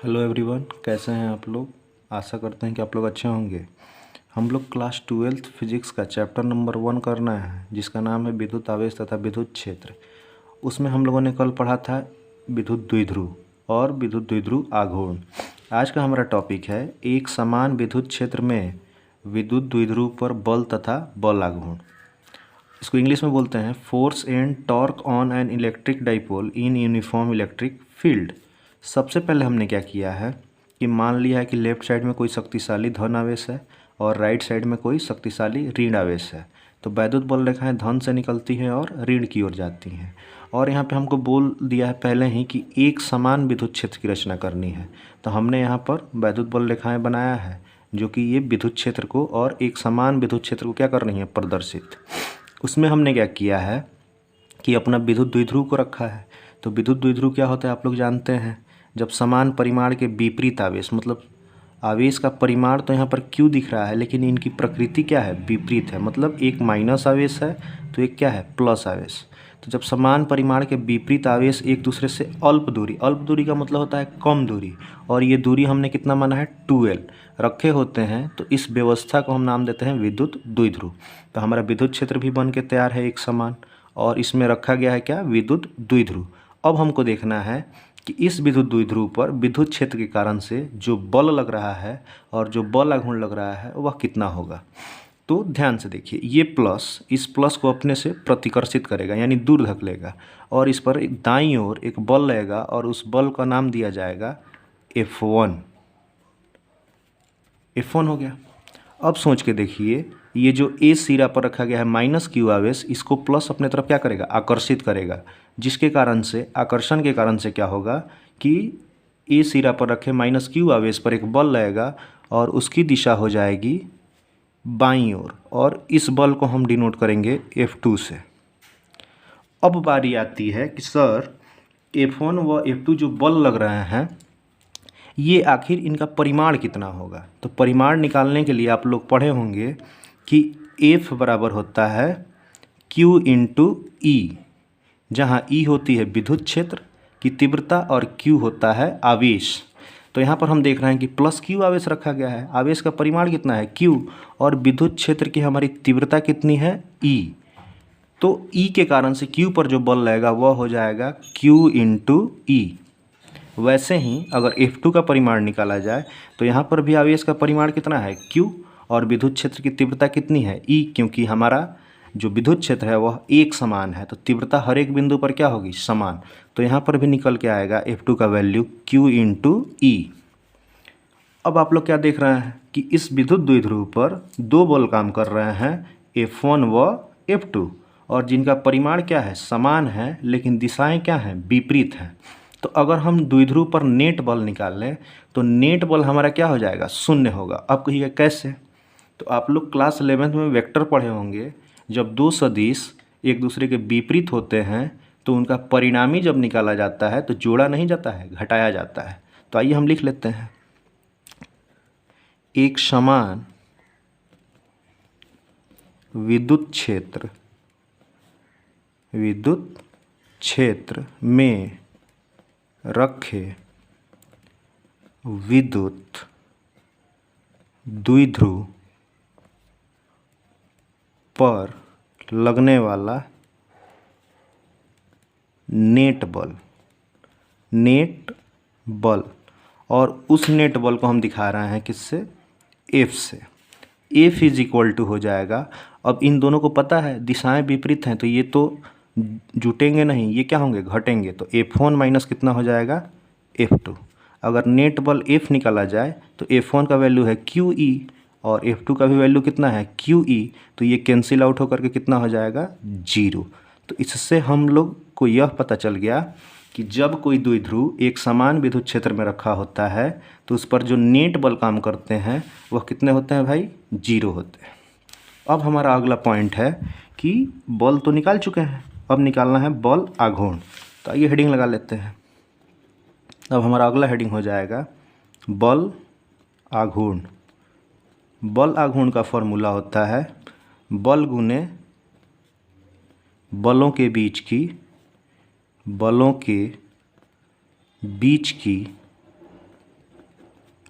Hello everyone, कैसे हैं आप लोग। आशा करते हैं कि आप लोग अच्छे होंगे। हम लोग क्लास 12th फिजिक्स का चैप्टर नंबर 1 करना है, जिसका नाम है विद्युत आवेश तथा विद्युत क्षेत्र। उसमें हम लोगों ने कल पढ़ा था विद्युत द्विध्रुव और विद्युत द्विध्रुव आघूर्ण। आज का हमारा टॉपिक है एक समान विद्युत क्षेत्र में विद्युत द्विध्रुव पर बल तथा बल आघूर्ण। इसको इंग्लिश में बोलते हैं force and torque on an electric dipole in uniform electric field. सबसे पहले हमने क्या किया है कि मान लिया है कि लेफ्ट साइड में कोई शक्तिशाली धन आवेश है और राइट साइड में कोई शक्तिशाली ऋण आवेश है। तो वैद्युत बल रेखाएं धन से निकलती हैं और ऋण की ओर जाती हैं। और यहाँ पे हमको बोल दिया है पहले ही कि एक समान विद्युत क्षेत्र की रचना करनी है। तो हमने यहाँ पर वैद्युत बल रेखाएं बनाया है जो कि ये विद्युत क्षेत्र को और एक समान विद्युत क्षेत्र को क्या कर रही है, प्रदर्शित। उसमें हमने क्या किया है कि अपना विद्युत द्विध्रुव को रखा है। तो विद्युत द्विध्रुव क्या होता है आप लोग जानते हैं, जब समान परिमाण के विपरीत आवेश, मतलब आवेश का परिमाण तो यहाँ पर क्यू दिख रहा है लेकिन इनकी प्रकृति क्या है, विपरीत है। मतलब एक माइनस आवेश है तो एक क्या है, प्लस आवेश। तो जब समान परिमाण के विपरीत आवेश एक दूसरे से अल्प दूरी का मतलब होता है कम दूरी, और ये दूरी हमने कितना माना है 2L रखे होते हैं, तो इस व्यवस्था को हम नाम देते हैं विद्युत द्विध्रुव। तो हमारा विद्युत क्षेत्र भी बन के तैयार है एक समान, और इसमें रखा गया है क्या, विद्युत द्विध्रुव। अब हमको देखना है कि इस विद्युत द्विध्रुव पर विद्युत क्षेत्र के कारण से जो बल लग रहा है और जो बल आघूर्ण लग रहा है वह कितना होगा। तो ध्यान से देखिए, ये प्लस इस प्लस को अपने से प्रतिकर्षित करेगा यानी दूर धकेलेगा, और इस पर एक दाईं ओर एक बल लगेगा और उस बल का नाम दिया जाएगा F1। F1 हो गया। अब सोच के देखिए, ये जो ए सिरा पर रखा गया है माइनस क्यू आवेश, इसको प्लस अपने तरफ क्या करेगा, आकर्षित करेगा, जिसके कारण से आकर्षण के कारण से क्या होगा कि ए सिरा पर रखे माइनस क्यू आवेश पर एक बल लगेगा और उसकी दिशा हो जाएगी बाईं ओर, और इस बल को हम डिनोट करेंगे F2 से। अब बारी आती है कि सर F1 व F2 जो बल लग रहे हैं ये आखिर इनका परिमाण कितना होगा। तो परिमाण निकालने के लिए आप लोग पढ़े होंगे कि F बराबर होता है Q इंटू ई, जहाँ ई होती है विद्युत क्षेत्र की तीव्रता और Q होता है आवेश। तो यहाँ पर हम देख रहे हैं कि प्लस Q आवेश रखा गया है, आवेश का परिमाण कितना है Q, और विद्युत क्षेत्र की हमारी तीव्रता कितनी है E। तो E के कारण से Q पर जो बल लगेगा वह हो जाएगा Q इंटू ई। वैसे ही अगर F2 का परिमाण निकाला जाए तो यहाँ पर भी आवेश का परिमाण कितना है Q, और विद्युत क्षेत्र की तीव्रता कितनी है E, क्योंकि हमारा जो विद्युत क्षेत्र है वह एक समान है तो तीव्रता हर एक बिंदु पर क्या होगी, समान। तो यहाँ पर भी निकल के आएगा F2 का वैल्यू Q इंटू ई। अब आप लोग क्या देख रहे हैं कि इस विद्युत द्विध्रुव पर दो बल काम कर रहे हैं, F1 व F2, और जिनका परिमाण क्या है, समान है, लेकिन दिशाएं क्या हैं, विपरीत हैं। तो अगर हम द्विध्रुव पर नेट बल निकाल लें तो नेट बल हमारा क्या हो जाएगा, शून्य होगा। अब कहिएगा कैसे। तो आप लोग क्लास 11th में वेक्टर पढ़े होंगे, जब दो सदिश एक दूसरे के विपरीत होते हैं तो उनका परिणामी जब निकाला जाता है तो जोड़ा नहीं जाता है, घटाया जाता है। तो आइए हम लिख लेते हैं, एक समान विद्युत क्षेत्र में रखे विद्युत द्विध्रुव पर लगने वाला नेट बल, और उस नेट बल को हम दिखा रहे हैं किससे, F से। F इज इक्वल टू हो जाएगा, अब इन दोनों को पता है दिशाएं विपरीत हैं तो ये तो जुटेंगे नहीं, ये क्या होंगे, घटेंगे। तो F1 माइनस कितना हो जाएगा, F2। अगर नेट बल F निकाला जाए तो F1 का वैल्यू है QE और F2 का भी वैल्यू कितना है, QE। तो ये कैंसिल आउट होकर के कितना हो जाएगा, 0। तो इससे हम लोग को यह पता चल गया कि जब कोई द्विध्रुव एक समान विद्युत क्षेत्र में रखा होता है तो उस पर जो नेट बल काम करते हैं वह कितने होते हैं भाई, 0 होते हैं। अब हमारा अगला पॉइंट है कि बल तो निकाल चुके हैं, अब निकालना है बल आघूर्ण। तो आइए हेडिंग लगा लेते हैं। अब हमारा अगला हेडिंग हो जाएगा बल आघूर्ण। बल आघूर्ण का फॉर्मूला होता है बल गुने बलों के बीच की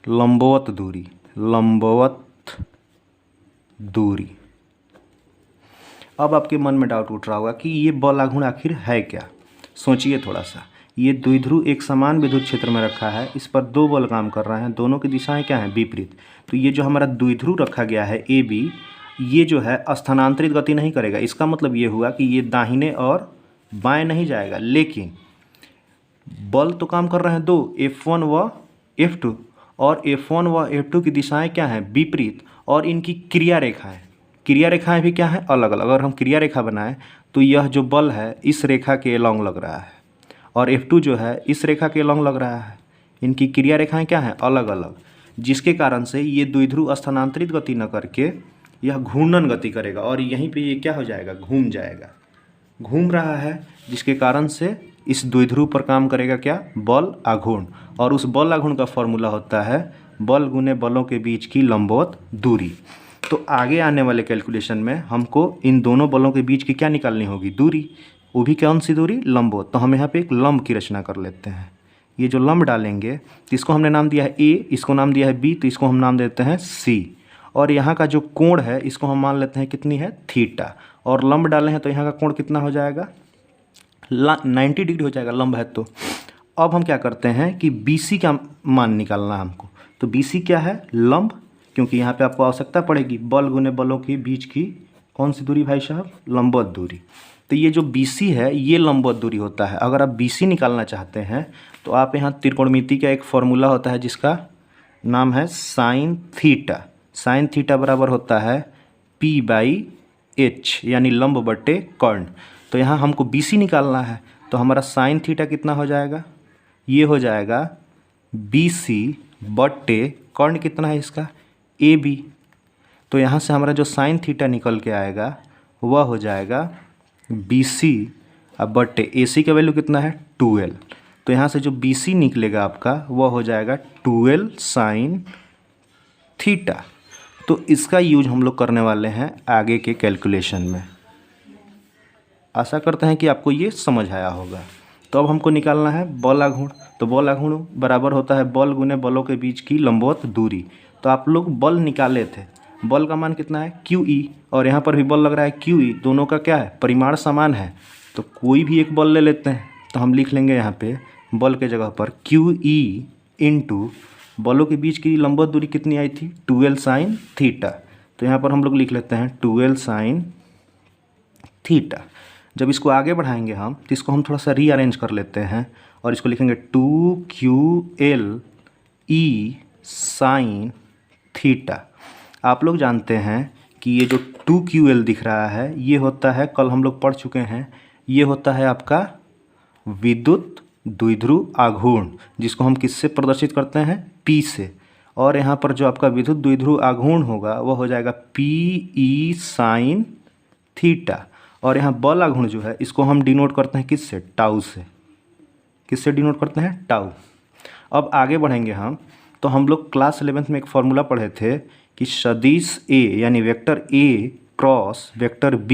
लंबवत दूरी, लंबवत दूरी। अब आपके मन में डाउट उठ रहा होगा कि ये बल आघूर्ण आखिर है क्या। सोचिए थोड़ा सा। ये द्विध्रुव एक समान विद्युत क्षेत्र में रखा है, इस पर दो बल काम कर रहे हैं, दोनों की दिशाएं क्या हैं, विपरीत। तो ये जो हमारा द्विध्रुव रखा गया है ए बी, ये जो है स्थानांतरित गति नहीं करेगा। इसका मतलब ये हुआ कि ये दाहिने और बाएं नहीं जाएगा, लेकिन बल तो काम कर रहे हैं दो, F1 व F2, और F1 व F2 की दिशाएं क्या हैं, विपरीत, और इनकी क्रिया रेखाएं भी क्या हैं, अलग अलग। अगर हम क्रिया रेखा बनाएं तो यह जो बल है इस रेखा के अलॉन्ग लग रहा है, और F2 जो है इस रेखा के अलॉन्ग लग रहा है। इनकी क्रिया रेखाएं क्या हैं, अलग अलग, जिसके कारण से ये द्विध्रुव स्थानांतरित गति न करके यह घूर्णन गति करेगा, और यहीं पे ये क्या हो जाएगा, घूम जाएगा, घूम रहा है, जिसके कारण से इस द्विध्रुव पर काम करेगा क्या, बल आघूर्ण। और उस बल आघूर्ण का फॉर्मूला होता है बल गुने बलों के बीच की लंबवत दूरी। तो आगे आने वाले कैलकुलेशन में हमको इन दोनों बलों के बीच की क्या निकालनी होगी, दूरी। वो भी कौन सी दूरी, लंबवत। तो हम यहाँ पे एक लंब की रचना कर लेते हैं। ये जो लंब डालेंगे तो इसको हमने नाम दिया है ए, इसको नाम दिया है बी, तो इसको हम नाम देते हैं सी। और यहाँ का जो कोण है इसको हम मान लेते हैं कितनी है, थीटा। और लंब डाले हैं तो यहाँ का कोण कितना हो जाएगा, 90 डिग्री हो जाएगा, लंब है तो। अब हम क्या करते हैं कि BC का मान निकालना है हमको। तो BC क्या है, लंब, क्योंकि यहाँ पे आपको आवश्यकता पड़ेगी बल गुने बलों के बीच की कौन सी दूरी भाई साहब, लंबवत दूरी। तो ये जो BC है ये लंबवत दूरी होता है। अगर आप BC निकालना चाहते हैं तो आप यहाँ त्रिकोणमिति का एक फॉर्मूला होता है जिसका नाम है साइन थीटा। साइन थीटा बराबर होता है P/H, यानी लंब बटे कर्ण। तो यहाँ हमको BC निकालना है, तो हमारा साइन थीटा कितना हो जाएगा, ये हो जाएगा BC बटे कर्ण कितना है इसका, AB। तो यहाँ से हमारा जो साइन थीटा निकल के आएगा वह हो जाएगा BC अब बटे AC का वैल्यू कितना है, 12। तो यहाँ से जो BC निकलेगा आपका वह हो जाएगा 12 साइन थीटा। तो इसका यूज हम लोग करने वाले हैं आगे के कैलकुलेशन में। आशा करते हैं कि आपको ये समझ आया होगा। तो अब हमको निकालना है बल आघूर्ण। तो बल आघूर्ण बराबर होता है बल गुने बलों के बीच की लंबवत दूरी। तो आप लोग बल निकाले थे, बल का मान कितना है, QE, और यहाँ पर भी बल लग रहा है QE, दोनों का क्या है, परिमाण समान है। तो कोई भी एक बल ले लेते हैं। तो हम लिख लेंगे यहाँ पे बल के जगह पर QE इंटू बलों के बीच की लंबवत दूरी कितनी आई थी, 12 साइन थीटा। तो यहाँ पर हम लोग लिख लेते हैं 12 साइन थीटा। जब इसको आगे बढ़ाएंगे हम तो इसको हम थोड़ा सा रीअरेंज कर लेते हैं और इसको लिखेंगे 2QLE साइन थीटा। आप लोग जानते हैं कि ये जो 2QL दिख रहा है ये होता है, कल हम लोग पढ़ चुके हैं, ये होता है आपका विद्युत द्विध्रुव आघूर्ण, जिसको हम किससे प्रदर्शित करते हैं, P से। और यहाँ पर जो आपका विद्युत द्विध्रुव आघूर्ण होगा वह हो जाएगा PE साइन थीटा। और यहाँ बल आघूर्ण जो है इसको हम डिनोट करते हैं किससे, टाउ से। किससे डिनोट करते हैं, टाउ। अब आगे बढ़ेंगे हम तो हम लोग क्लास 11th में एक फॉर्मूला पढ़े थे कि सदिश A यानी vector A cross vector B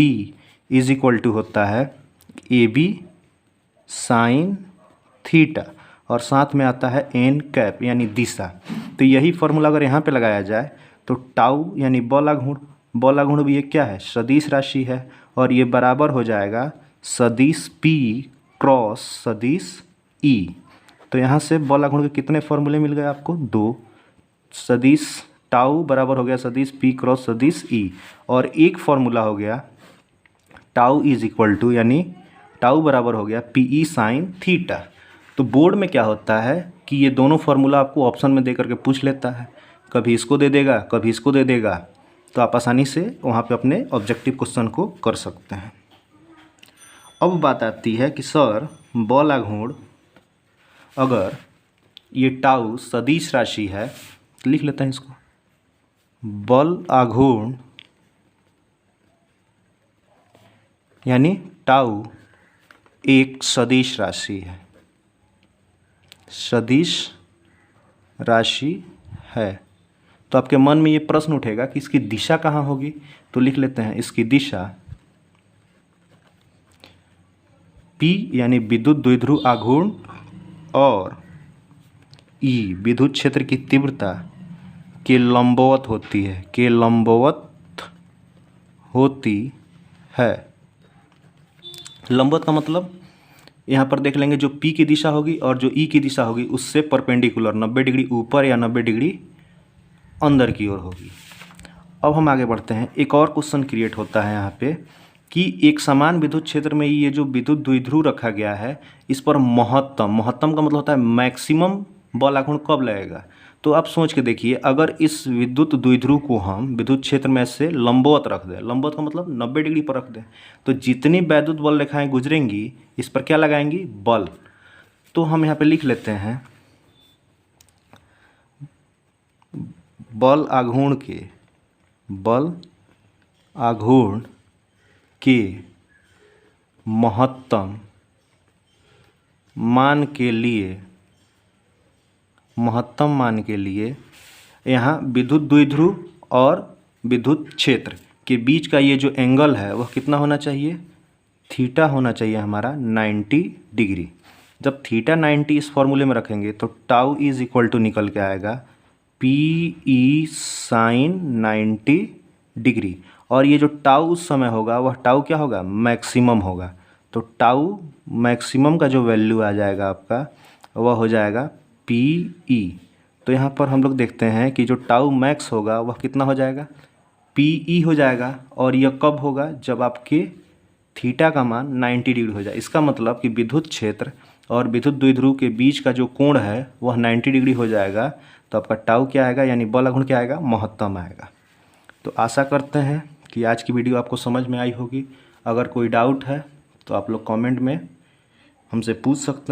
is equal to होता है AB साइन थीटा, और साथ में आता है n कैप यानी दिशा। तो यही फॉर्मूला अगर यहाँ पे लगाया जाए तो टाउ यानी बल आघूर्ण भी ये क्या है, सदिश राशि है, और ये बराबर हो जाएगा सदिश P क्रॉस सदिश E। तो यहाँ से बल आघूर्ण के कितने फॉर्मूले मिल गए आपको, 2। सदिश टाउ बराबर हो गया सदिश P क्रॉस सदिश E, और एक फॉर्मूला हो गया टाउ इज इक्वल टू यानी टाउ बराबर हो गया PE साइन थीटा। तो बोर्ड में क्या होता है कि ये दोनों फार्मूला आपको ऑप्शन में दे करके पूछ लेता है, कभी इसको दे देगा कभी इसको दे देगा। तो आप आसानी से वहाँ पे अपने ऑब्जेक्टिव क्वेश्चन को कर सकते हैं। अब बात आती है कि सर बल आघूर्ण अगर ये टाउ सदिश राशि है तो लिख लेते हैं इसको, बल आघूर्ण यानी टाउ एक सदिश राशि है, सदिश राशि है। तो आपके मन में ये प्रश्न उठेगा कि इसकी दिशा कहाँ होगी, तो लिख लेते हैं इसकी दिशा P यानी विद्युत द्विध्रुव आघूर्ण और ई विद्युत क्षेत्र की तीव्रता के लंबवत होती है, के लंबवत होती है। लंबवत का मतलब यहाँ पर देख लेंगे, जो P की दिशा होगी और जो E की दिशा होगी उससे परपेंडिकुलर 90 डिग्री ऊपर या 90 डिग्री अंदर की ओर होगी। अब हम आगे बढ़ते हैं। एक और क्वेश्चन क्रिएट होता है यहाँ पे कि एक समान विद्युत क्षेत्र में ये जो विद्युत द्विध्रुव रखा गया है, इस पर महत्तम का मतलब होता है मैक्सिमम बल आघूर्ण कब लगेगा। तो आप सोच के देखिए, अगर इस विद्युत द्विध्रुव को हम विद्युत क्षेत्र में से लंबवत रख दें, लंबवत का मतलब 90 डिग्री पर रख दें, तो जितनी वैद्युत बल रेखाएं गुजरेंगी इस पर क्या लगाएंगी, बल। तो हम यहाँ पे लिख लेते हैं बल आघूर्ण के महत्तम मान के लिए यहाँ विद्युत द्विध्रुव और विद्युत क्षेत्र के बीच का ये जो एंगल है वह कितना होना चाहिए, थीटा होना चाहिए हमारा 90 डिग्री। जब थीटा 90 इस फॉर्मूले में रखेंगे तो टाउ इज इक्वल टू निकल के आएगा पी ई साइन 90 डिग्री। और ये जो टाउ उस समय होगा वह टाउ क्या होगा, मैक्सिमम होगा। तो टाउ मैक्सिमम का जो वैल्यू आ जाएगा आपका वह हो जाएगा पी ई। तो यहाँ पर हम लोग देखते हैं कि जो टाउ मैक्स होगा वह कितना हो जाएगा, पी ई हो जाएगा। और यह कब होगा, जब आपके थीटा का मान 90 डिग्री हो जाए। इसका मतलब कि विद्युत क्षेत्र और विद्युत द्विध्रुव के बीच का जो कोण है वह 90 डिग्री हो जाएगा। तो आपका टाउ क्या आएगा, यानी बल आघूर्ण क्या आएगा, महत्तम आएगा। तो आशा करते हैं कि आज की वीडियो आपको समझ में आई होगी। अगर कोई डाउट है तो आप लोग कमेंट में हमसे पूछ सकते हैं।